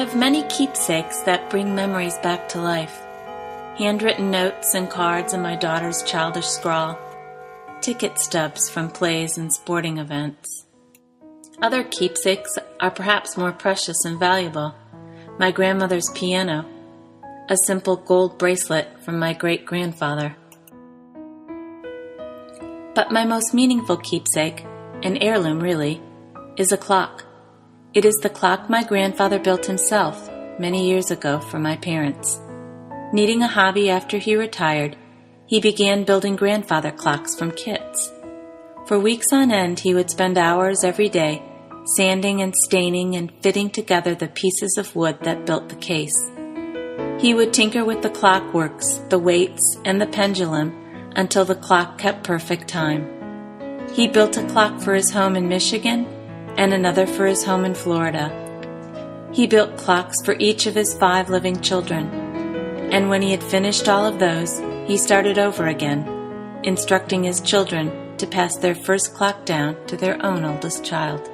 have many keepsakes that bring memories back to life. Handwritten notes and cards in my daughter's childish scrawl. Ticket stubs from plays and sporting events. Other keepsakes are perhaps more precious and valuable. My grandmother's piano, a simple gold bracelet from my great-grandfather. But my most meaningful keepsake, an heirloom really, is a clock. It is the clock my grandfather built himself many years ago for my parents. Needing a hobby after he retired, he began building grandfather clocks from kits. For weeks on end, he would spend hours every day sanding and staining and fitting together the pieces of wood that built the case. He would tinker with the clockworks, the weights, and the pendulum until the clock kept perfect time. He built a clock for his home in Michigan and another for his home in Florida. He built clocks for each of his 5 living children, and when he had finished all of those, he started over again, instructing his children to pass their first clock down to their own oldest child.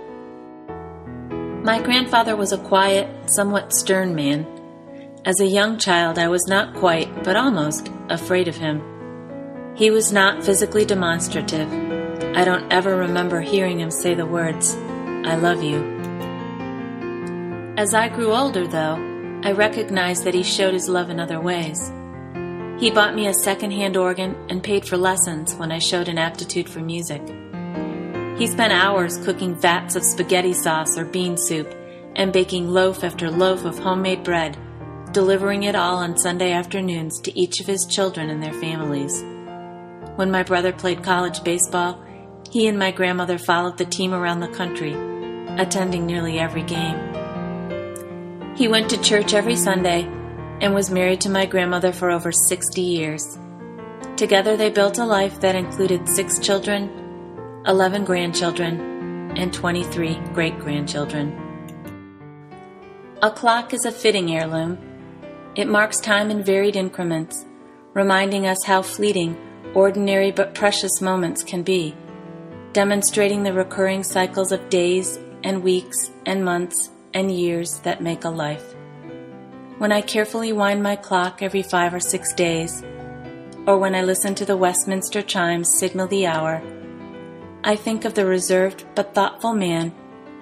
My grandfather was a quiet, somewhat stern man. As a young child, I was not quite, but almost, afraid of him. He was not physically demonstrative. I don't ever remember hearing him say the words, "I love you." As I grew older, though, I recognized that he showed his love in other ways. He bought me a second-hand organ and paid for lessons when I showed an aptitude for music. He spent hours cooking vats of spaghetti sauce or bean soup and baking loaf after loaf of homemade bread, delivering it all on Sunday afternoons to each of his children and their families. When my brother played college baseball, he and my grandmother followed the team around the country, attending nearly every game. He went to church every Sunday and was married to my grandmother for over 60 years. Together they built a life that included 6 children, 11 grandchildren, and 23 great-grandchildren. A clock is a fitting heirloom. It marks time in varied increments, reminding us how fleeting ordinary but precious moments can be, demonstrating the recurring cycles of days and weeks and months and years that make a life. When I carefully wind my clock every 5 or 6 days, or when I listen to the Westminster chimes signal the hour, I think of the reserved but thoughtful man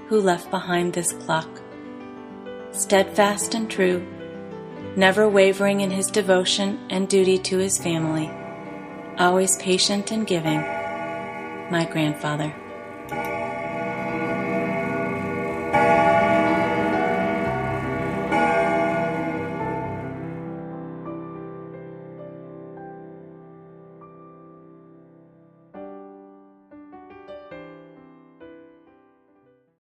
who left behind this clock. Steadfast and true, never wavering in his devotion and duty to his family, always patient and giving, my grandfather.